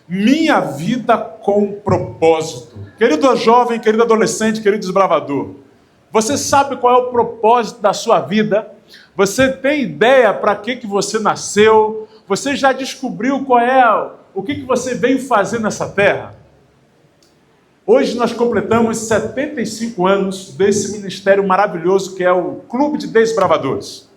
Minha vida com propósito. Querido jovem, querido adolescente, querido desbravador, você sabe qual é o propósito da sua vida? Você tem ideia para que você nasceu? Você já descobriu o que você veio fazer nessa terra? Hoje nós completamos 75 anos desse ministério maravilhoso que é o Clube de Desbravadores.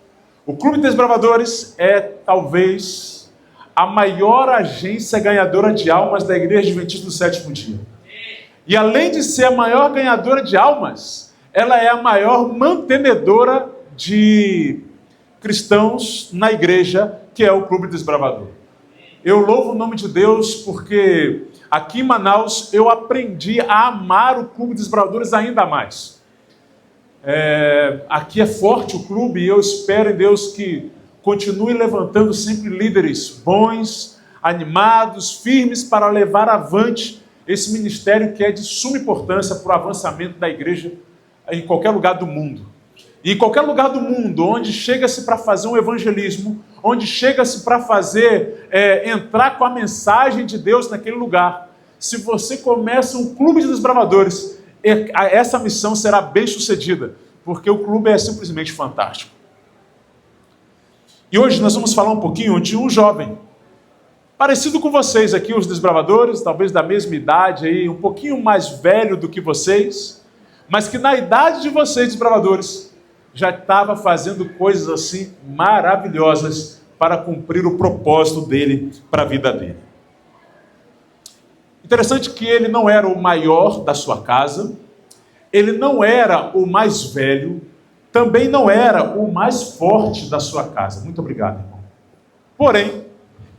O Clube de Desbravadores é talvez a maior agência ganhadora de almas da Igreja Adventista do Sétimo Dia. E além de ser a maior ganhadora de almas, ela é a maior mantenedora de cristãos na igreja, que é o Clube Desbravador. Eu louvo o nome de Deus porque aqui em Manaus eu aprendi a amar o Clube Desbravadores ainda mais. Aqui é forte o clube e eu espero em Deus que continue levantando sempre líderes bons, animados, firmes para levar avante esse ministério que é de suma importância para o avançamento da igreja em qualquer lugar do mundo. E em qualquer lugar do mundo, onde chega-se para fazer um evangelismo, onde chega-se para fazer, entrar com a mensagem de Deus naquele lugar, se você começa um clube de desbravadores, essa missão será bem sucedida, porque o clube é simplesmente fantástico. E hoje nós vamos falar um pouquinho de um jovem, parecido com vocês aqui, os desbravadores, talvez da mesma idade, aí, um pouquinho mais velho do que vocês, mas que na idade de vocês, desbravadores, já estava fazendo coisas assim maravilhosas para cumprir o propósito dele para a vida dele. Interessante que ele não era o maior da sua casa, ele não era o mais velho, também não era o mais forte da sua casa. Muito obrigado, irmão. Porém,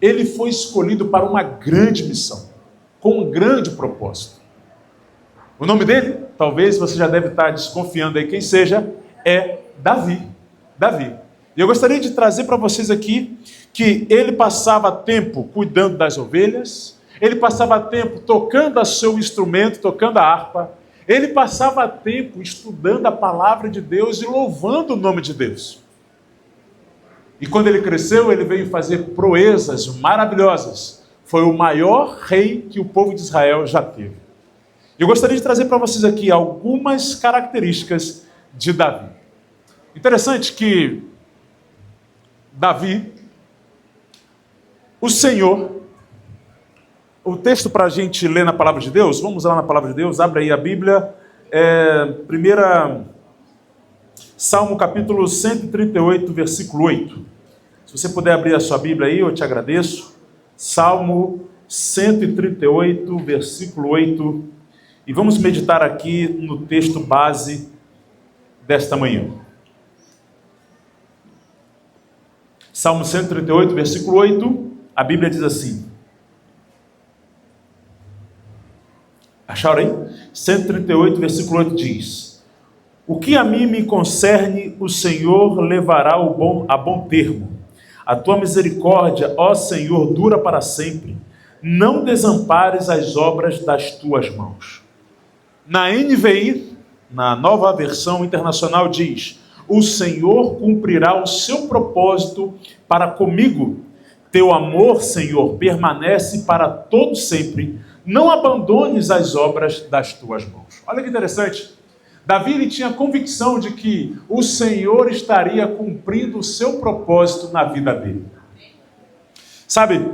ele foi escolhido para uma grande missão, com um grande propósito. O nome dele, talvez você já deve estar desconfiando aí quem seja, é Davi. E eu gostaria de trazer para vocês aqui que ele passava tempo cuidando das ovelhas, ele passava tempo tocando o seu instrumento, tocando a harpa, ele passava tempo estudando a palavra de Deus e louvando o nome de Deus. E quando ele cresceu, ele veio fazer proezas maravilhosas. Foi o maior rei que o povo de Israel já teve. Eu gostaria de trazer para vocês aqui algumas características de Davi. Interessante que Davi, o Senhor, o texto para a gente ler na palavra de Deus, vamos lá na palavra de Deus, abre aí a Bíblia, Salmo capítulo 138, versículo 8. Se você puder abrir a sua Bíblia aí, eu te agradeço. Salmo 138, versículo 8. E vamos meditar aqui no texto base desta manhã. Salmo 138, versículo 8, a Bíblia diz assim. Acharam aí? 138, versículo 8 diz: O que a mim me concerne, o Senhor levará a bom termo. A tua misericórdia, ó Senhor, dura para sempre. Não desampares as obras das tuas mãos. Na NVI, na nova versão internacional, diz: O Senhor cumprirá o seu propósito para comigo. Teu amor, Senhor, permanece para todo sempre. Não abandones as obras das tuas mãos. Olha que interessante. Davi ele tinha convicção de que o Senhor estaria cumprindo o seu propósito na vida dele. Sabe,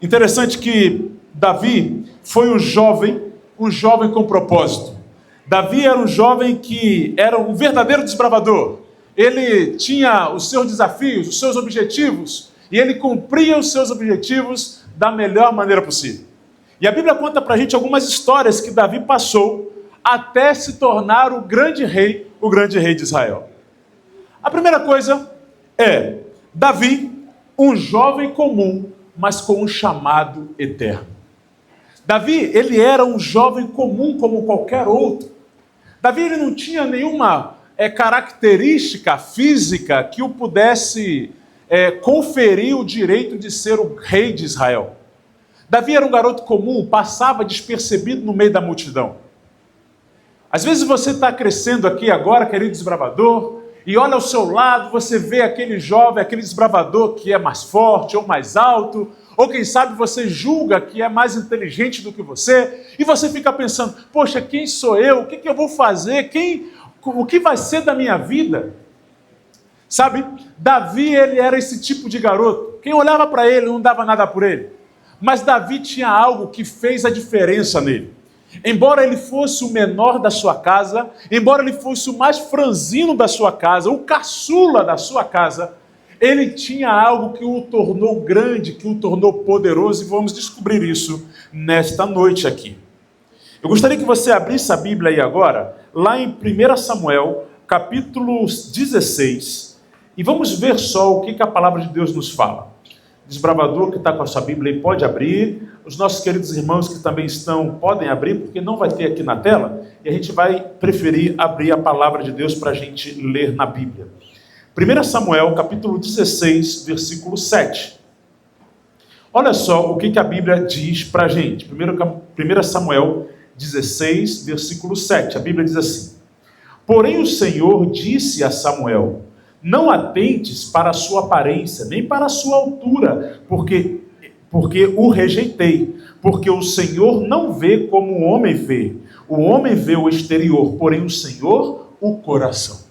interessante que Davi foi um jovem com propósito. Davi era um jovem que era um verdadeiro desbravador. Ele tinha os seus desafios, os seus objetivos, e ele cumpria os seus objetivos da melhor maneira possível. E a Bíblia conta para a gente algumas histórias que Davi passou até se tornar o grande rei de Israel. A primeira coisa é Davi, um jovem comum, mas com um chamado eterno. Davi, ele era um jovem comum como qualquer outro. Davi, ele não tinha nenhuma característica física que o pudesse conferir o direito de ser o rei de Israel. Davi era um garoto comum, passava despercebido no meio da multidão. Às vezes você está crescendo aqui agora, querido desbravador, e olha ao seu lado, você vê aquele jovem, aquele desbravador que é mais forte ou mais alto, Ou quem sabe você julga que é mais inteligente do que você, e você fica pensando, poxa, quem sou eu? O que eu vou fazer? O que vai ser da minha vida? Sabe, Davi, ele era esse tipo de garoto. Quem olhava para ele não dava nada por ele. Mas Davi tinha algo que fez a diferença nele. Embora ele fosse o menor da sua casa, embora ele fosse o mais franzino da sua casa, o caçula da sua casa, ele tinha algo que o tornou grande, que o tornou poderoso, e vamos descobrir isso nesta noite aqui. Eu gostaria que você abrisse a Bíblia aí agora, lá em 1 Samuel, capítulo 16, e vamos ver só o que a palavra de Deus nos fala. Desbravador que está com a sua Bíblia aí pode abrir, os nossos queridos irmãos que também estão, podem abrir, porque não vai ter aqui na tela, e a gente vai preferir abrir a palavra de Deus para a gente ler na Bíblia. 1 Samuel, capítulo 16, versículo 7. Olha só o que a Bíblia diz para a gente. 1 Samuel 16, versículo 7. A Bíblia diz assim: Porém o Senhor disse a Samuel: Não atentes para a sua aparência, nem para a sua altura, porque o rejeitei. Porque o Senhor não vê como o homem vê. O homem vê o exterior, porém o Senhor o coração.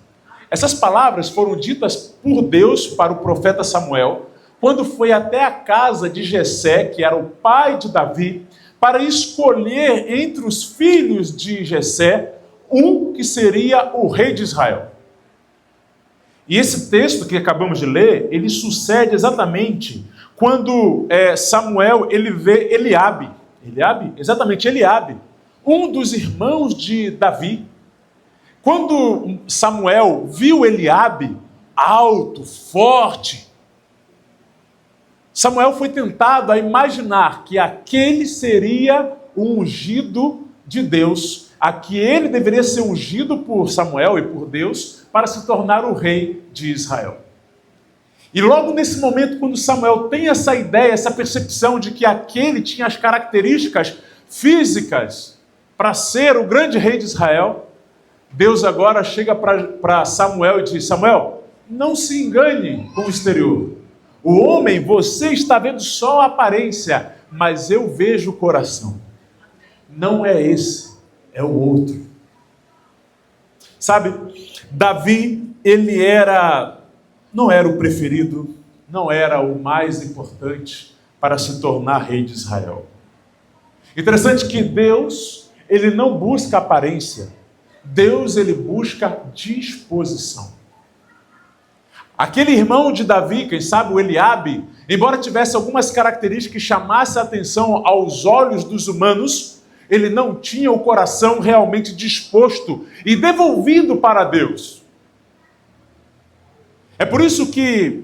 Essas palavras foram ditas por Deus para o profeta Samuel, quando foi até a casa de Jessé, que era o pai de Davi, para escolher entre os filhos de Jessé um que seria o rei de Israel. E esse texto que acabamos de ler, ele sucede exatamente quando Samuel ele vê Eliabe, exatamente Eliabe, um dos irmãos de Davi. Quando Samuel viu Eliabe, alto, forte, Samuel foi tentado a imaginar que aquele seria o ungido de Deus, a que ele deveria ser ungido por Samuel e por Deus para se tornar o rei de Israel. E logo nesse momento, quando Samuel tem essa ideia, essa percepção de que aquele tinha as características físicas para ser o grande rei de Israel, Deus agora chega para Samuel e diz: Samuel, não se engane com o exterior. O homem, você está vendo só a aparência, mas eu vejo o coração. Não é esse, é o outro. Sabe, Davi, ele não era o preferido, não era o mais importante para se tornar rei de Israel. Interessante que Deus, ele não busca aparência. Deus, ele busca disposição. Aquele irmão de Davi, quem sabe o Eliabe, embora tivesse algumas características que chamassem a atenção aos olhos dos humanos, ele não tinha o coração realmente disposto e devolvido para Deus. É por isso que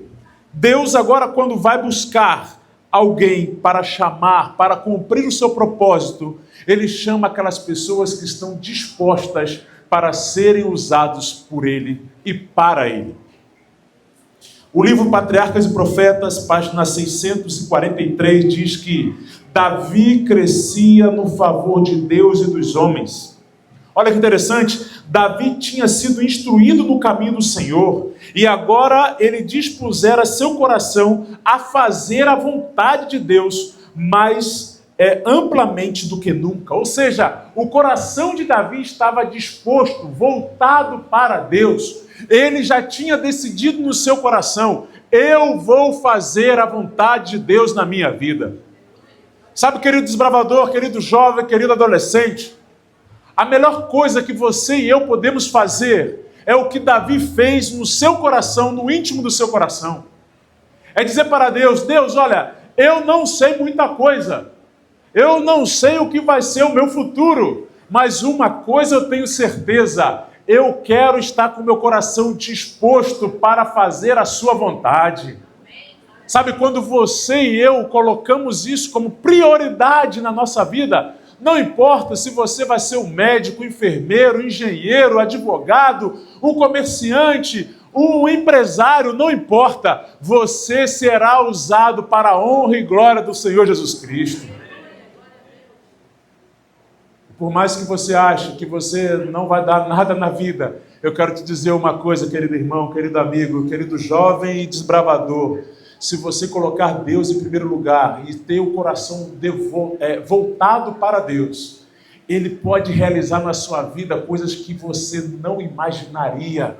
Deus agora, quando vai buscar alguém para chamar, para cumprir o seu propósito, ele chama aquelas pessoas que estão dispostas para serem usados por ele e para ele. O livro Patriarcas e Profetas, página 643, diz que Davi crescia no favor de Deus e dos homens. Olha que interessante, Davi tinha sido instruído no caminho do Senhor e agora ele dispusera seu coração a fazer a vontade de Deus, mais amplamente do que nunca. Ou seja, o coração de Davi estava disposto, voltado para Deus. Ele já tinha decidido no seu coração: eu vou fazer a vontade de Deus na minha vida. Sabe, querido desbravador, querido jovem, querido adolescente, a melhor coisa que você e eu podemos fazer é o que Davi fez no seu coração, no íntimo do seu coração. É dizer para Deus: Deus, olha, eu não sei muita coisa, eu não sei o que vai ser o meu futuro, mas uma coisa eu tenho certeza: eu quero estar com o meu coração disposto para fazer a sua vontade. Sabe, quando você e eu colocamos isso como prioridade na nossa vida, não importa se você vai ser um médico, um enfermeiro, um engenheiro, um advogado, um comerciante, um empresário, não importa, você será usado para a honra e glória do Senhor Jesus Cristo. Por mais que você ache que você não vai dar nada na vida, eu quero te dizer uma coisa, querido irmão, querido amigo, querido jovem e desbravador. se você colocar Deus em primeiro lugar e ter o coração voltado para Deus, Ele pode realizar na sua vida coisas que você não imaginaria.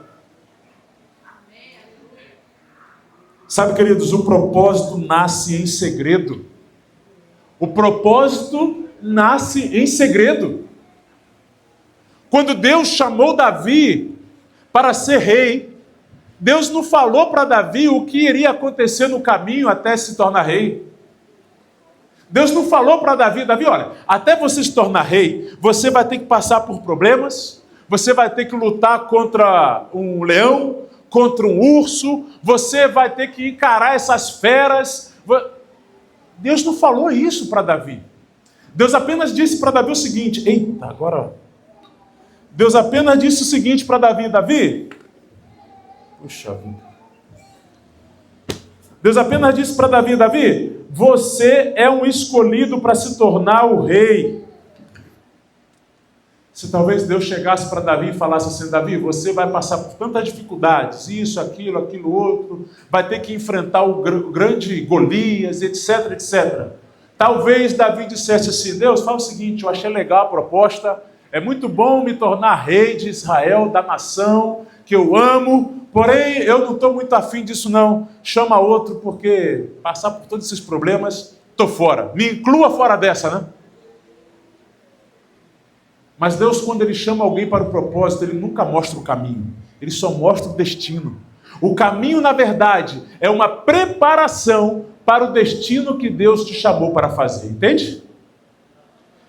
Sabe, queridos, o propósito nasce em segredo. O propósito nasce em segredo. Quando Deus chamou Davi para ser rei, Deus não falou para Davi o que iria acontecer no caminho até se tornar rei. Deus não falou para Davi, olha, até você se tornar rei, você vai ter que passar por problemas, você vai ter que lutar contra um leão, contra um urso, você vai ter que encarar essas feras. Deus não falou isso para Davi. Deus apenas disse para Davi o seguinte, Deus apenas disse o seguinte para Davi, puxa vida. Deus apenas disse para Davi, você é um escolhido para se tornar o rei. Se talvez Deus chegasse para Davi e falasse assim, Davi, você vai passar por tantas dificuldades, isso, aquilo, outro, vai ter que enfrentar o grande Golias, etc, etc. Talvez Davi dissesse assim, Deus, fala o seguinte, eu achei legal a proposta, é muito bom me tornar rei de Israel, da nação que eu amo, porém eu não estou muito afim disso não, chama outro, porque passar por todos esses problemas, estou fora, me inclua fora dessa, né? Mas Deus, quando Ele chama alguém para o propósito, Ele nunca mostra o caminho, Ele só mostra o destino. O caminho, na verdade, é uma preparação para o destino que Deus te chamou para fazer, entende?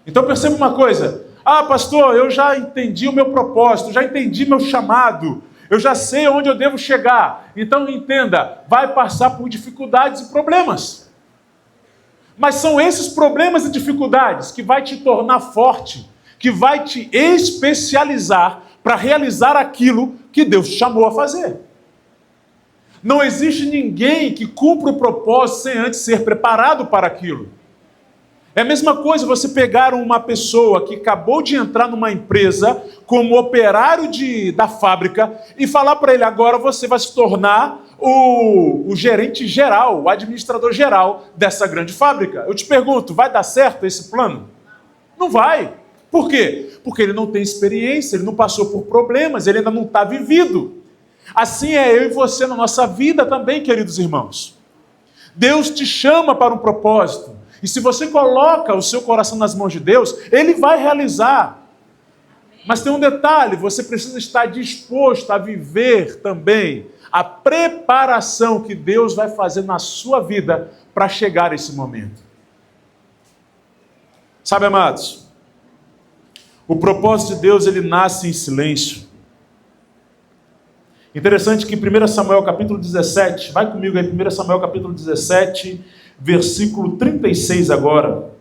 Então perceba uma coisa, pastor, eu já entendi o meu propósito, já entendi meu chamado, eu já sei onde eu devo chegar. Então entenda, vai passar por dificuldades e problemas. Mas são esses problemas e dificuldades que vai te tornar forte, que vai te especializar para realizar aquilo que Deus te chamou a fazer. Não existe ninguém que cumpra o propósito sem antes ser preparado para aquilo. É a mesma coisa você pegar uma pessoa que acabou de entrar numa empresa como operário da fábrica e falar para ele, agora você vai se tornar o gerente geral, o administrador geral dessa grande fábrica. Eu te pergunto, vai dar certo esse plano? Não vai. Por quê? Porque ele não tem experiência, ele não passou por problemas, ele ainda não está vivido. Assim é eu e você na nossa vida também, queridos irmãos. Deus te chama para um propósito. E se você coloca o seu coração nas mãos de Deus, Ele vai realizar. Mas tem um detalhe, você precisa estar disposto a viver também a preparação que Deus vai fazer na sua vida para chegar a esse momento. Sabe, amados, o propósito de Deus, ele nasce em silêncio. Interessante que 1 Samuel capítulo 17, vai comigo aí, 1 Samuel capítulo 17, versículo 36 agora.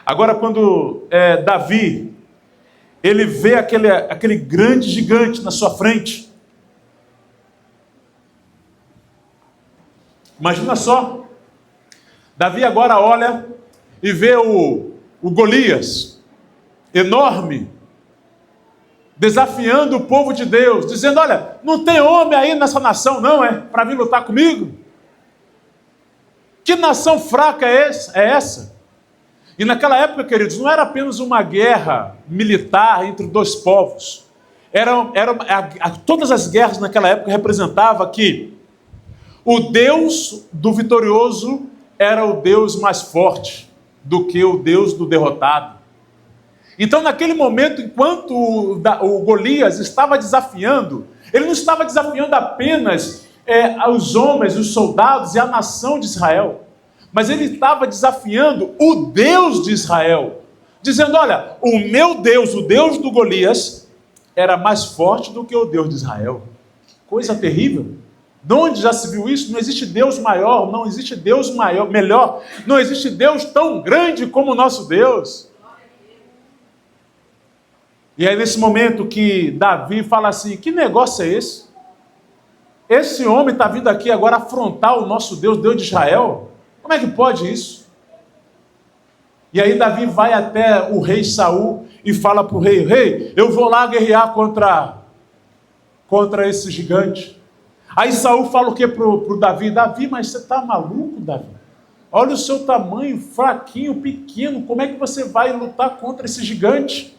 Agora quando Davi, ele vê aquele grande gigante na sua frente. Imagina só, Davi agora olha e vê o Golias, enorme, desafiando o povo de Deus, dizendo, olha, não tem homem aí nessa nação não, para vir lutar comigo? Que nação fraca é essa? E naquela época, queridos, não era apenas uma guerra militar entre dois povos. Todas as guerras naquela época representavam que o Deus do vitorioso era o Deus mais forte do que o Deus do derrotado. Então, naquele momento, enquanto o Golias estava desafiando, ele não estava desafiando apenas os homens, os soldados e a nação de Israel, mas ele estava desafiando o Deus de Israel, dizendo, olha, o meu Deus, o Deus do Golias, era mais forte do que o Deus de Israel. Que coisa terrível. De onde já se viu isso? Não existe Deus maior, não existe Deus melhor, não existe Deus tão grande como o nosso Deus. E aí nesse momento que Davi fala assim, que negócio é esse? Esse homem está vindo aqui agora afrontar o nosso Deus, Deus de Israel? Como é que pode isso? E aí Davi vai até o rei Saul e fala para o rei, eu vou lá guerrear contra esse gigante. Aí Saul fala o que pro Davi? Davi, mas você está maluco, Davi? Olha o seu tamanho, fraquinho, pequeno, como é que você vai lutar contra esse gigante?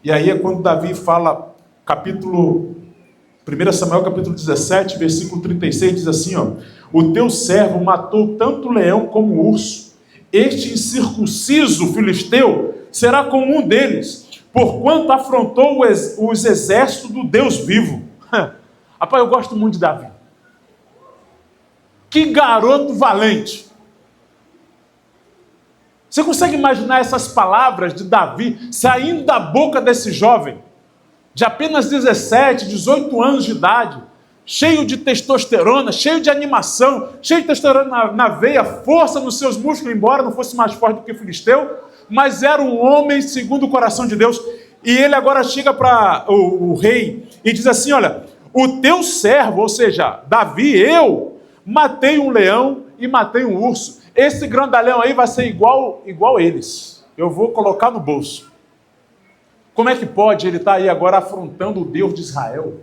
E aí é quando Davi fala, 1 Samuel capítulo 17, versículo 36, diz assim, ó: o teu servo matou tanto o leão como o urso, este incircunciso filisteu será como um deles, porquanto afrontou os exércitos do Deus vivo. Rapaz, eu gosto muito de Davi. Que garoto valente. Você consegue imaginar essas palavras de Davi saindo da boca desse jovem, de apenas 17, 18 anos de idade, cheio de testosterona, cheio de animação, cheio de testosterona na veia, força nos seus músculos, embora não fosse mais forte do que filisteu, mas era um homem segundo o coração de Deus. E ele agora chega para o rei e diz assim, olha, o teu servo, ou seja, Davi, eu matei um leão e matei um urso. Esse grandalhão aí vai ser igual a eles. Eu vou colocar no bolso. Como é que pode ele estar aí agora afrontando o Deus de Israel?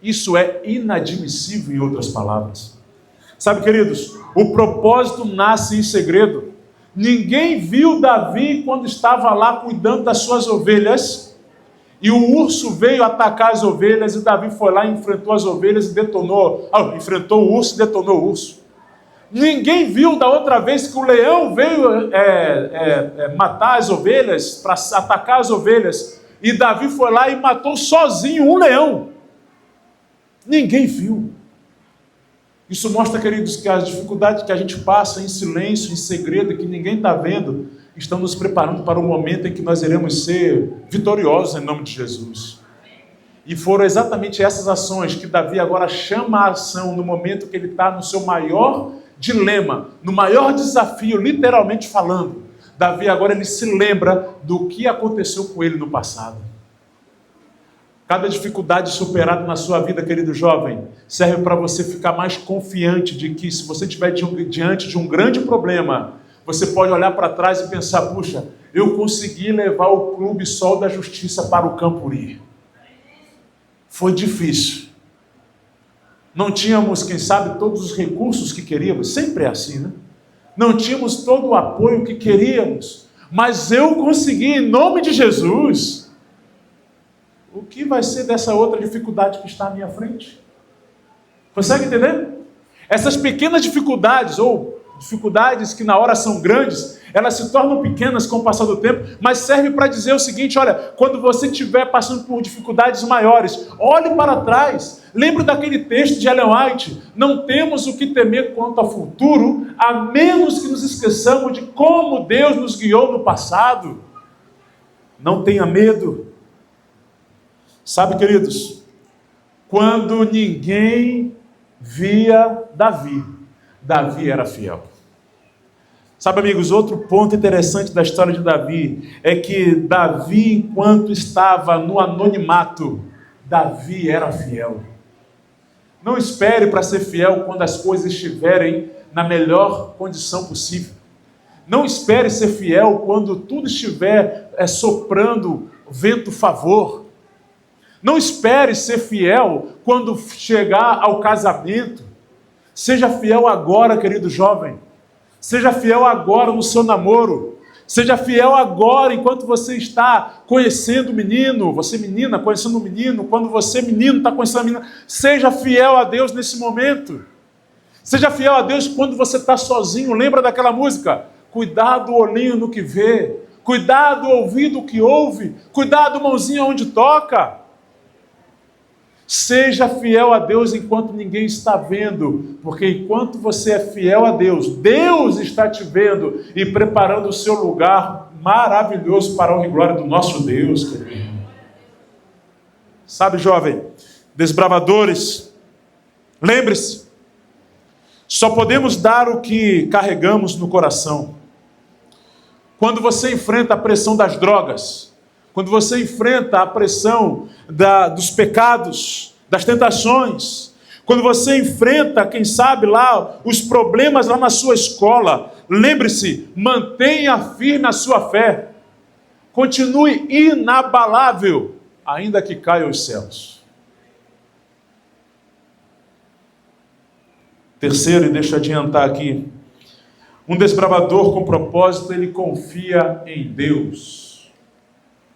Isso é inadmissível, em outras palavras. Sabe, queridos, o propósito nasce em segredo. Ninguém viu Davi quando estava lá cuidando das suas ovelhas, e o urso veio atacar as ovelhas, e Davi foi lá e enfrentou as ovelhas e detonou. Enfrentou o urso e detonou o urso. Ninguém viu da outra vez que o leão veio matar as ovelhas, para atacar as ovelhas, e Davi foi lá e matou sozinho um leão. Ninguém viu. Isso mostra, queridos, que as dificuldades que a gente passa em silêncio, em segredo, que ninguém está vendo, estão nos preparando para o momento em que nós iremos ser vitoriosos em nome de Jesus. E foram exatamente essas ações que Davi agora chama a ação no momento que ele está no seu maior dilema, no maior desafio, literalmente falando. Davi agora ele se lembra do que aconteceu com ele no passado. Cada dificuldade superada na sua vida, querido jovem, serve para você ficar mais confiante de que se você estiver diante de um grande problema, você pode olhar para trás e pensar, puxa, eu consegui levar o Clube Sol da Justiça para o Campuri. Foi difícil. Não tínhamos, quem sabe, todos os recursos que queríamos. Sempre é assim, né? Não tínhamos todo o apoio que queríamos. Mas eu consegui, em nome de Jesus. O que vai ser dessa outra dificuldade que está à minha frente? Consegue entender? Essas pequenas dificuldades, ou dificuldades que na hora são grandes, elas se tornam pequenas com o passar do tempo, mas serve para dizer o seguinte, olha, quando você estiver passando por dificuldades maiores, olhe para trás, lembre daquele texto de Ellen White, não temos o que temer quanto ao futuro, a menos que nos esqueçamos de como Deus nos guiou no passado. Não tenha medo. Sabe, queridos, quando ninguém via Davi, Davi era fiel. Sabe, amigos, outro ponto interessante da história de Davi é que Davi, enquanto estava no anonimato, Davi era fiel. Não espere para ser fiel quando as coisas estiverem na melhor condição possível. Não espere ser fiel quando tudo estiver soprando vento favor. Não espere ser fiel quando chegar ao casamento. Seja fiel agora, querido jovem. Seja fiel agora no seu namoro. Seja fiel agora enquanto você está conhecendo o menino. Você menina conhecendo o menino. Quando você menino está conhecendo a menina. Seja fiel a Deus nesse momento. Seja fiel a Deus quando você está sozinho. Lembra daquela música? Cuidado o olhinho no que vê. Cuidado o ouvido que ouve. Cuidado mãozinha onde toca. Seja fiel a Deus enquanto ninguém está vendo, porque enquanto você é fiel a Deus, Deus está te vendo e preparando o seu lugar maravilhoso para a honra e glória do nosso Deus, querido. Sabe, jovem, desbravadores, lembre-se, só podemos dar o que carregamos no coração. Quando você enfrenta a pressão das drogas, quando você enfrenta a pressão dos pecados, das tentações, quando você enfrenta, quem sabe lá, os problemas lá na sua escola, lembre-se, mantenha firme a sua fé, continue inabalável, ainda que caia os céus. Terceiro, e deixa eu adiantar aqui, um desbravador com propósito, ele confia em Deus.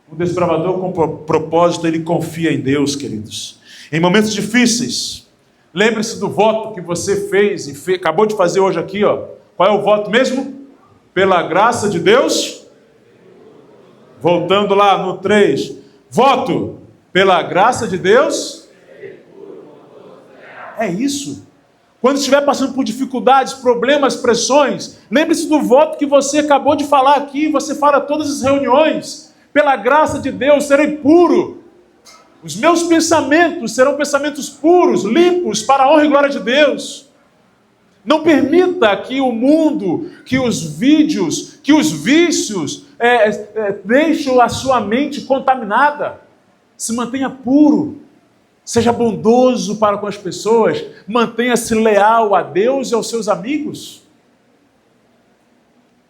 Um desbravador com propósito, ele confia em Deus, queridos. Em momentos difíceis, lembre-se do voto que você fez e acabou de fazer hoje aqui, ó. Qual é o voto mesmo? Pela graça de Deus. Voltando lá no 3. Voto pela graça de Deus. É isso. Quando estiver passando por dificuldades, problemas, pressões, lembre-se do voto que você acabou de falar aqui, você fala todas as reuniões. Pela graça de Deus, serei puro. Os meus pensamentos serão pensamentos puros, limpos, para a honra e glória de Deus. Não permita que o mundo, que os vídeos, que os vícios deixem a sua mente contaminada. Se mantenha puro. Seja bondoso para com as pessoas. Mantenha-se leal a Deus e aos seus amigos.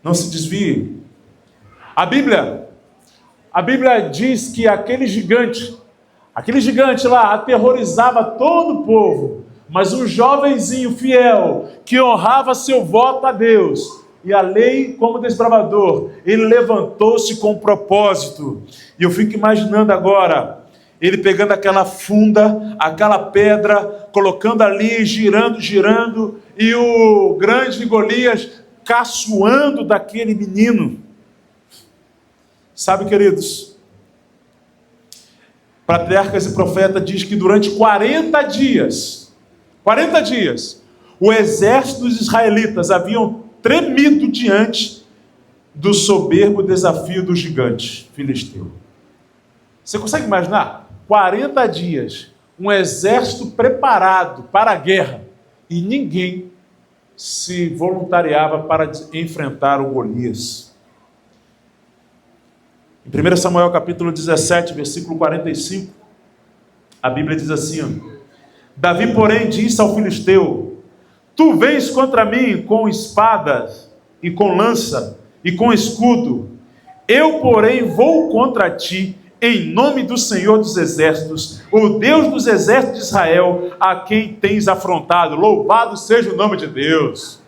Não se desvie. A Bíblia diz que aquele gigante lá aterrorizava todo o povo. Mas um jovenzinho fiel, que honrava seu voto a Deus e a lei como desbravador, ele levantou-se com propósito. E eu fico imaginando agora, ele pegando aquela funda, aquela pedra, colocando ali, girando, e o grande Golias caçoando daquele menino. Sabe, queridos, Patriarcas e Profeta diz que durante 40 dias, o exército dos israelitas haviam tremido diante do soberbo desafio do gigante filisteu. Você consegue imaginar? 40 dias, um exército preparado para a guerra e ninguém se voluntariava para enfrentar o Golias. Em 1 Samuel capítulo 17, versículo 45, a Bíblia diz assim: Davi, porém, disse ao filisteu: Tu vens contra mim com espadas e com lança e com escudo. Eu, porém, vou contra ti em nome do Senhor dos Exércitos, o Deus dos exércitos de Israel, a quem tens afrontado. Louvado seja o nome de Deus.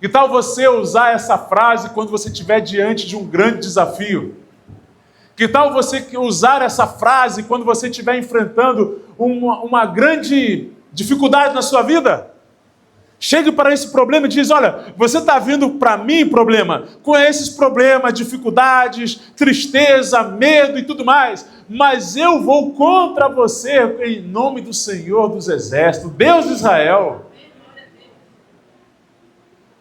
Que tal você usar essa frase quando você estiver diante de um grande desafio? Que tal você usar essa frase quando você estiver enfrentando uma grande dificuldade na sua vida? Chegue para esse problema e diz: olha, você está vindo para mim, problema, com esses problemas, dificuldades, tristeza, medo e tudo mais, mas eu vou contra você em nome do Senhor dos Exércitos, Deus de Israel.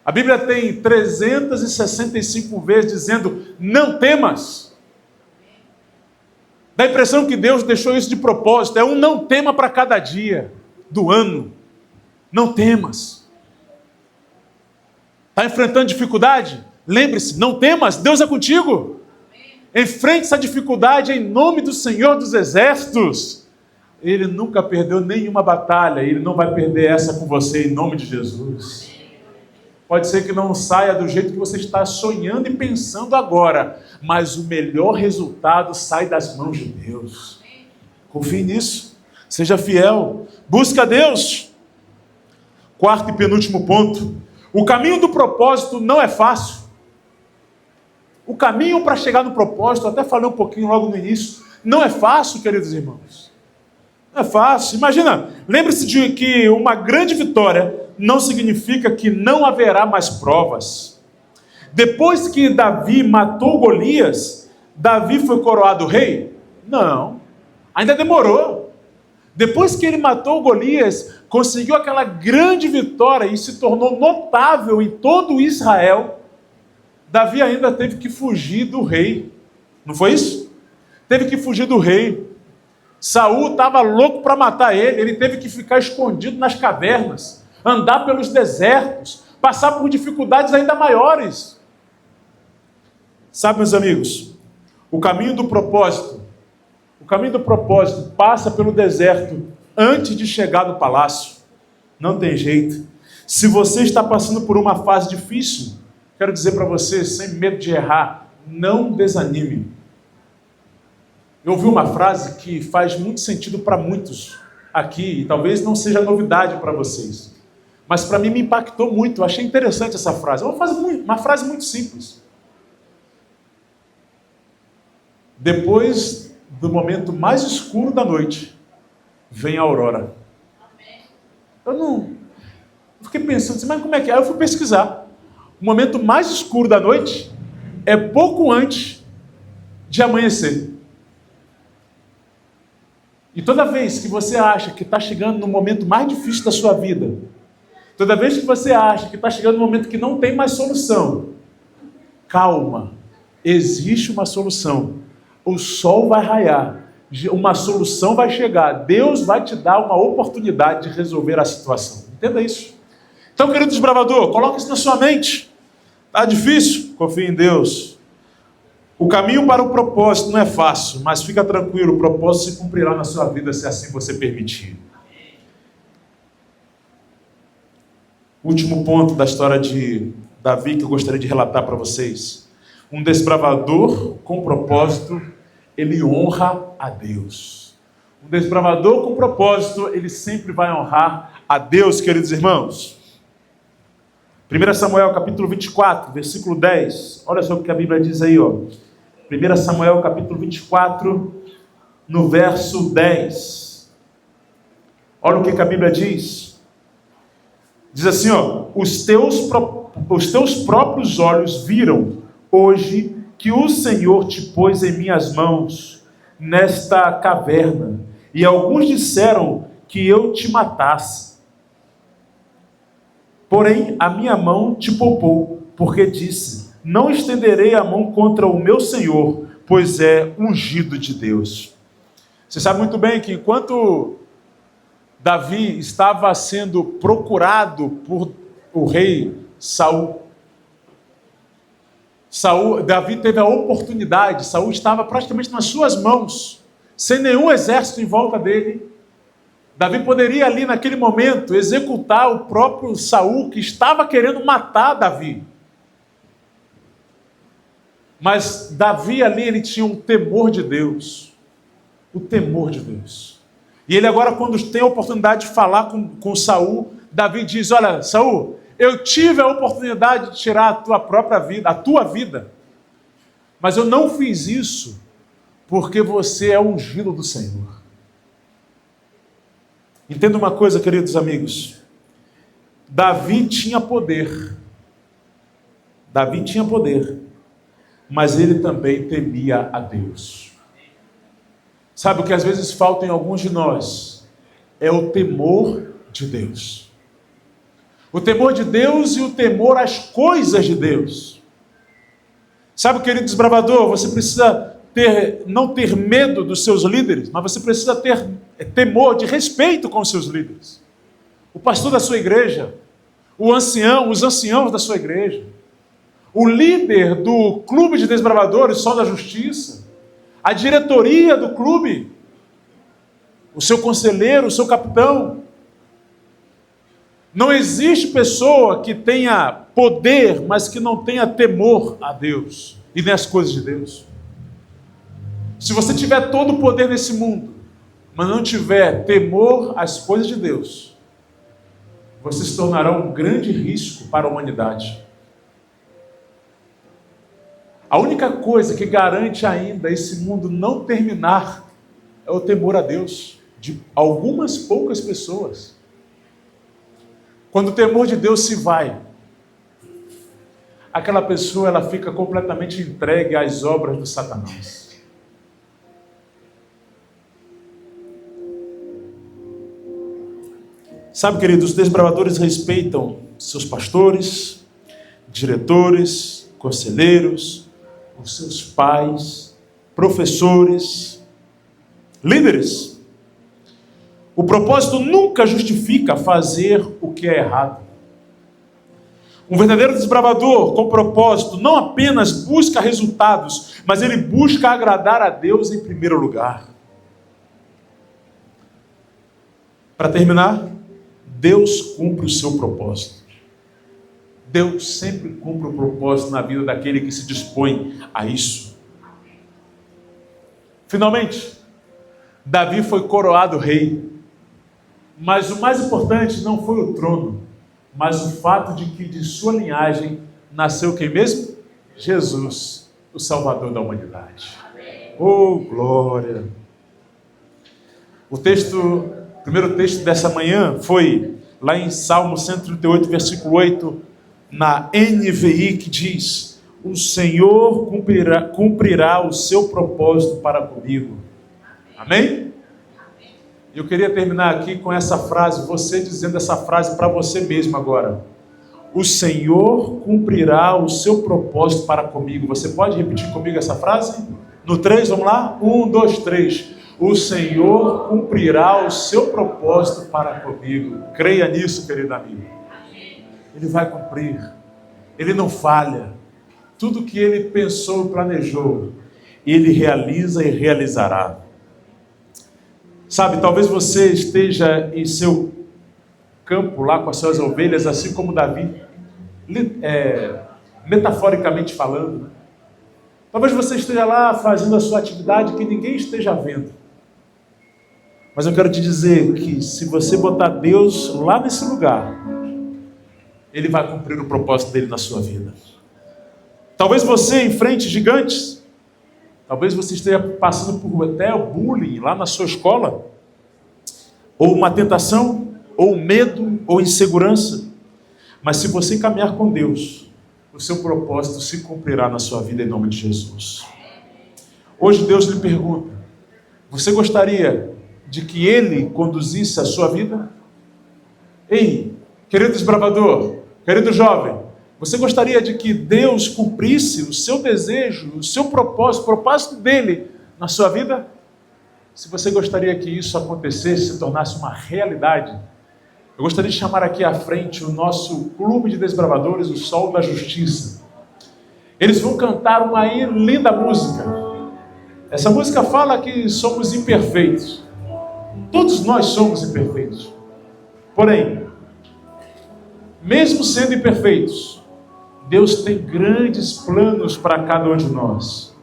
A Bíblia tem 365 vezes dizendo: não temas. Dá a impressão que Deus deixou isso de propósito. É um não tema para cada dia do ano. Não temas. Está enfrentando dificuldade? Lembre-se, não temas, Deus é contigo. Enfrente essa dificuldade em nome do Senhor dos Exércitos. Ele nunca perdeu nenhuma batalha, ele não vai perder essa com você em nome de Jesus. Pode ser que não saia do jeito que você está sonhando e pensando agora, mas o melhor resultado sai das mãos de Deus. Confie nisso, seja fiel, busque a Deus. Quarto e penúltimo ponto: o caminho do propósito não é fácil. O caminho para chegar no propósito, até falei um pouquinho logo no início, não é fácil, queridos irmãos. Não é fácil. Imagina, lembre-se de que uma grande vitória não significa que não haverá mais provas. Depois que Davi matou Golias, Davi foi coroado rei? Não, ainda demorou. Depois que ele matou Golias, conseguiu aquela grande vitória e se tornou notável em todo Israel, Davi ainda teve que fugir do rei. Não foi isso? Teve que fugir do rei. Saul estava louco para matar ele, ele teve que ficar escondido nas cavernas, andar pelos desertos, passar por dificuldades ainda maiores. Sabe, meus amigos, o caminho do propósito passa pelo deserto antes de chegar no palácio. Não tem jeito. Se você está passando por uma fase difícil, quero dizer para você, sem medo de errar, não desanime. Eu ouvi uma frase que faz muito sentido para muitos aqui, e talvez não seja novidade para vocês. Mas para mim me impactou muito, eu achei interessante essa frase. É uma frase muito simples. Depois do momento mais escuro da noite, vem a aurora. Eu fiquei pensando assim, mas como é que é? Aí eu fui pesquisar. O momento mais escuro da noite é pouco antes de amanhecer. E toda vez que você acha que está chegando no momento mais difícil da sua vida, toda vez que você acha que está chegando no momento que não tem mais solução, calma, existe uma solução. O sol vai raiar, uma solução vai chegar, Deus vai te dar uma oportunidade de resolver a situação. Entenda isso. Então, querido desbravador, coloque isso na sua mente. Está difícil? Confie em Deus. O caminho para o propósito não é fácil, mas fica tranquilo, o propósito se cumprirá na sua vida se assim você permitir. Último ponto da história de Davi que eu gostaria de relatar para vocês. Um desbravador com propósito, ele honra a Deus. Um desbravador com propósito, ele sempre vai honrar a Deus, queridos irmãos. 1 Samuel capítulo 24, versículo 10. Olha só o que a Bíblia diz aí, ó. 1 Samuel capítulo 24, no verso 10. Olha o que a Bíblia diz. Diz assim, ó: os teus próprios olhos viram hoje que o Senhor te pôs em minhas mãos nesta caverna, e alguns disseram que eu te matasse. Porém, a minha mão te poupou, porque disse: não estenderei a mão contra o meu Senhor, pois é ungido de Deus. Você sabe muito bem que enquanto Davi estava sendo procurado por o rei Saul, Davi teve a oportunidade, Saul estava praticamente nas suas mãos, sem nenhum exército em volta dele. Davi poderia ali naquele momento executar o próprio Saul, que estava querendo matar Davi. Mas Davi ali, ele tinha um temor de Deus. O temor de Deus. E ele agora, quando tem a oportunidade de falar com Saul, Davi diz: olha, Saul, eu tive a oportunidade de tirar a tua própria vida, a tua vida. Mas eu não fiz isso porque você é ungido do Senhor. Entenda uma coisa, queridos amigos. Davi tinha poder. Davi tinha poder. Mas ele também temia a Deus. Sabe o que às vezes falta em alguns de nós? É o temor de Deus. O temor de Deus e o temor às coisas de Deus. Sabe, querido desbravador, você precisa não ter medo dos seus líderes, mas você precisa ter temor, de respeito com os seus líderes. O pastor da sua igreja, os anciãos da sua igreja, o líder do clube de desbravadores, Sol da Justiça, a diretoria do clube, o seu conselheiro, o seu capitão. Não existe pessoa que tenha poder, mas que não tenha temor a Deus e nem as coisas de Deus. Se você tiver todo o poder nesse mundo, mas não tiver temor às coisas de Deus, você se tornará um grande risco para a humanidade. A única coisa que garante ainda esse mundo não terminar é o temor a Deus, de algumas poucas pessoas. Quando o temor de Deus se vai, aquela pessoa ela fica completamente entregue às obras do Satanás. Sabe, queridos, os desbravadores respeitam seus pastores, diretores, conselheiros, os seus pais, professores, líderes. O propósito nunca justifica fazer o que é errado. Um verdadeiro desbravador com propósito não apenas busca resultados, mas ele busca agradar a Deus em primeiro lugar. Para terminar, Deus cumpre o seu propósito. Deus sempre cumpre o propósito na vida daquele que se dispõe a isso. Finalmente, Davi foi coroado rei. Mas o mais importante não foi o trono. mas o fato de que de sua linhagem nasceu quem mesmo? Jesus, o Salvador da humanidade. Oh, glória! O primeiro texto dessa manhã foi lá em Salmo 138, versículo 8, na NVI, que diz: o Senhor cumprirá o seu propósito para comigo. Amém? Eu queria terminar aqui com essa frase, você dizendo essa frase para você mesmo agora. O Senhor cumprirá o seu propósito para comigo. Você pode repetir comigo essa frase? No 3, vamos lá? 1, 2, 3. O Senhor cumprirá o seu propósito para comigo. Creia nisso, querido amigo. Ele vai cumprir. Ele não falha. Tudo que ele pensou e planejou, ele realiza e realizará. Sabe, talvez você esteja em seu campo lá com as suas ovelhas, assim como Davi, metaforicamente falando, né? Talvez você esteja lá fazendo a sua atividade que ninguém esteja vendo. Mas eu quero te dizer que se você botar Deus lá nesse lugar, Ele vai cumprir o propósito dele na sua vida. Talvez você enfrente gigantes. Talvez você esteja passando por até o bullying lá na sua escola. Ou uma tentação, ou medo, ou insegurança. Mas se você caminhar com Deus, o seu propósito se cumprirá na sua vida em nome de Jesus. Hoje Deus lhe pergunta: você gostaria de que Ele conduzisse a sua vida? Ei, querido desbravador, querido jovem, você gostaria de que Deus cumprisse o seu desejo, o seu propósito, o propósito dele na sua vida? Se você gostaria que isso acontecesse, se tornasse uma realidade, eu gostaria de chamar aqui à frente o nosso clube de desbravadores, o Sol da Justiça. Eles vão cantar uma linda música. Essa música fala que somos imperfeitos. Todos nós somos imperfeitos. Porém, mesmo sendo imperfeitos, Deus tem grandes planos para cada um de nós.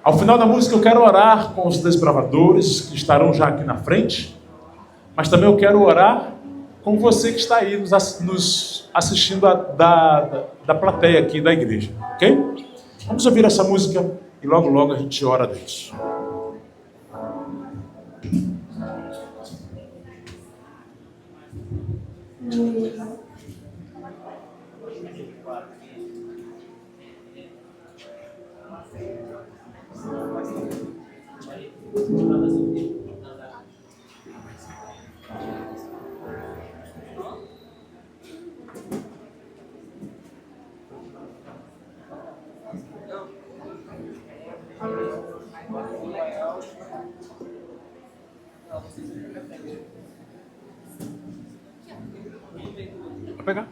Ao final da música eu quero orar com os desbravadores que estarão já aqui na frente, mas também eu quero orar com você que está aí nos assistindo da plateia aqui da igreja, ok? Vamos ouvir essa música e logo logo a gente ora a Deus. Vai pegar.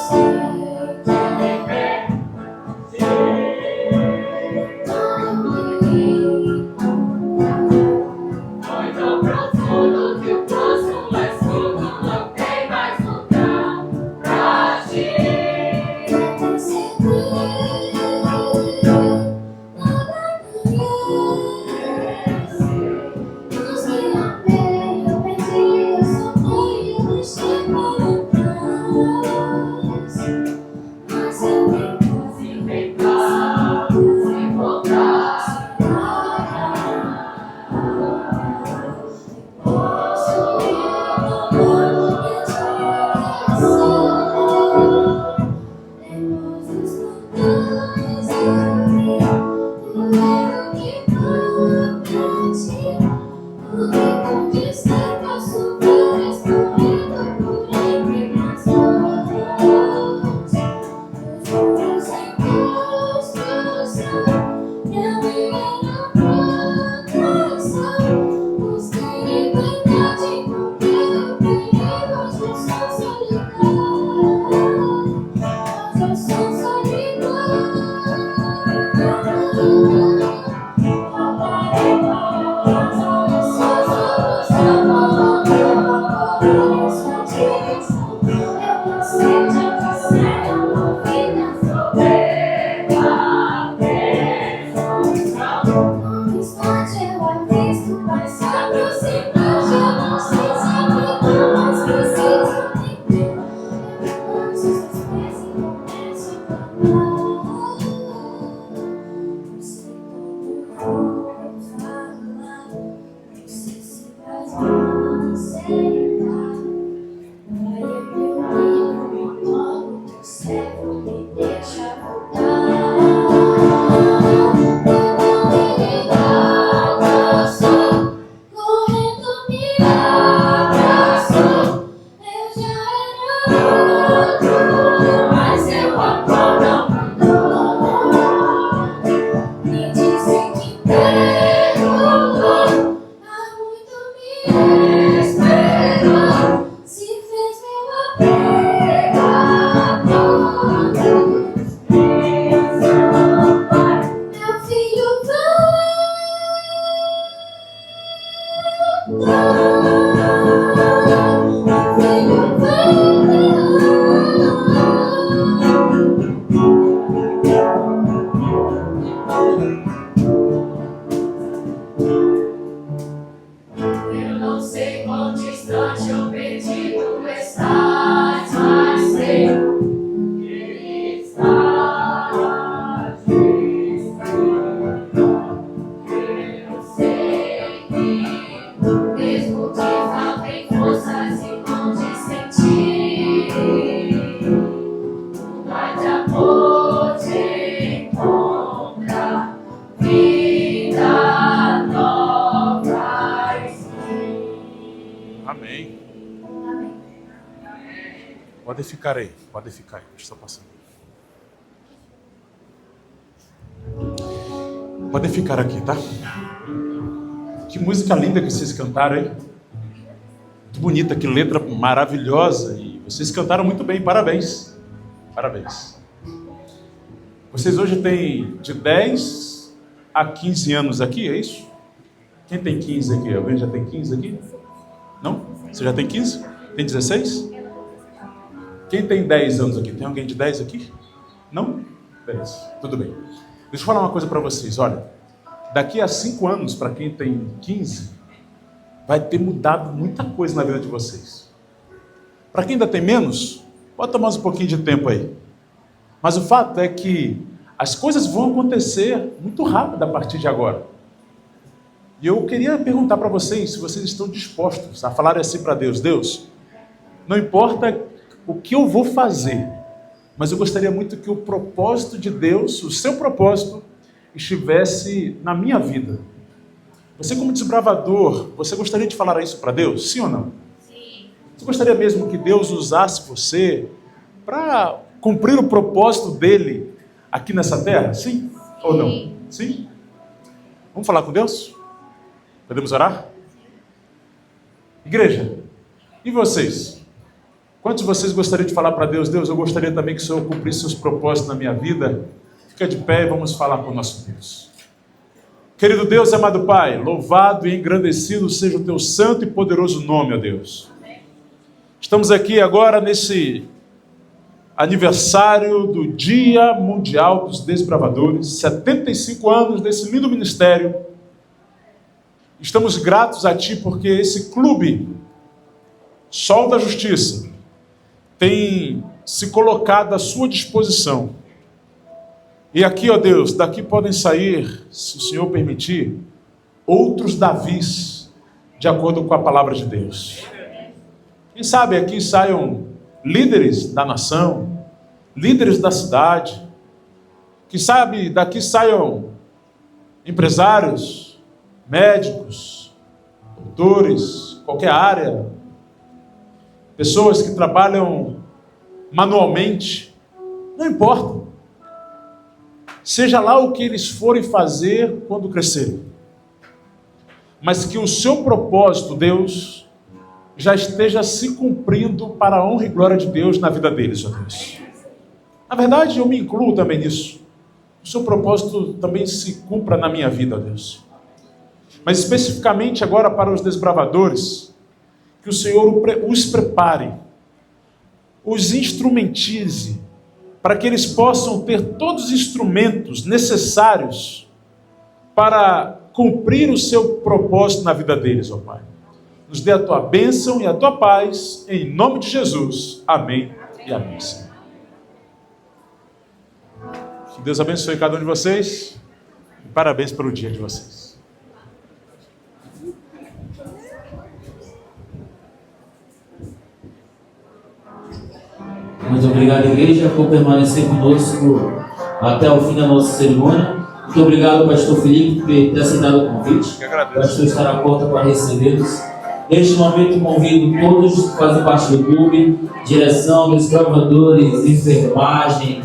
Sim. No instante eu avisto, vai se aproximar. Já não sei se aplicar, mas preciso entender. Eu lanço os teus pés e começo a cantar. Não sei como eu vou falar, não sei se vais me aceitar. Pai, eu meu livro, logo teu servo me deixa voltar. Eu não sei quão distante ou perdido estás, mas sei que estás distante. Eu sei que mesmo que faltem forças e não te sentir, vai de amor te encontrar, vida nova. Amém. Pode ficar aí, estou passando. Podem ficar aqui, tá? Que música linda que vocês cantaram, hein? Muito bonita, que letra maravilhosa. E vocês cantaram muito bem, parabéns. Parabéns. Vocês hoje têm de 10 a 15 anos aqui, é isso? Quem tem 15 aqui? Alguém já tem 15 aqui? Não? Você já tem 15? Tem 16? Quem tem 10 anos aqui? Tem alguém de 10 aqui? Não? Beleza, tudo bem. Deixa eu falar uma coisa para vocês, olha. Daqui a 5 anos, para quem tem 15, vai ter mudado muita coisa na vida de vocês. Para quem ainda tem menos, bota mais um pouquinho de tempo aí. Mas o fato é que as coisas vão acontecer muito rápido a partir de agora. E eu queria perguntar para vocês se vocês estão dispostos a falar assim para Deus: Deus, não importa o que eu vou fazer, mas eu gostaria muito que o propósito de Deus, o seu propósito, estivesse na minha vida. Você, como desbravador, você gostaria de falar isso para Deus? Sim ou não? Sim. Você gostaria mesmo que Deus usasse você para cumprir o propósito dele aqui nessa terra? Sim ou não? Sim? Vamos falar com Deus? Podemos orar? Igreja, e vocês? Quantos de vocês gostariam de falar para Deus: Deus, eu gostaria também que o Senhor cumprisse seus propósitos na minha vida? Fica de pé e vamos falar com o nosso Deus. Querido Deus, amado Pai, louvado e engrandecido seja o teu santo e poderoso nome, ó Deus. Estamos aqui agora nesse aniversário do Dia Mundial dos Desbravadores, 75 anos desse lindo ministério. Estamos gratos a Ti porque esse clube, Sol da Justiça, tem se colocado à sua disposição. E aqui, ó Deus, daqui podem sair, se o Senhor permitir, outros Davis, de acordo com a palavra de Deus. Quem sabe aqui saiam líderes da nação, líderes da cidade. Quem sabe daqui saiam empresários, médicos, doutores, qualquer área, pessoas que trabalham manualmente, não importa. Seja lá o que eles forem fazer quando crescerem, mas que o seu propósito, Deus, já esteja se cumprindo para a honra e glória de Deus na vida deles, ó Deus. Na verdade, eu me incluo também nisso. O seu propósito também se cumpra na minha vida, ó Deus. Mas especificamente agora para os desbravadores, que o Senhor os prepare, os instrumentize, para que eles possam ter todos os instrumentos necessários para cumprir o seu propósito na vida deles, ó Pai. Nos dê a tua bênção e a tua paz, em nome de Jesus. Amém e amém, Senhor. Que Deus abençoe cada um de vocês. E parabéns pelo dia de vocês. Muito obrigado, igreja, por permanecer conosco até o fim da nossa cerimônia. Muito obrigado, pastor Felipe, por ter aceitado o convite. O pastor estará à porta para recebê-los. Neste momento, convido todos que fazem parte do clube, direção dos gravadores, enfermagem,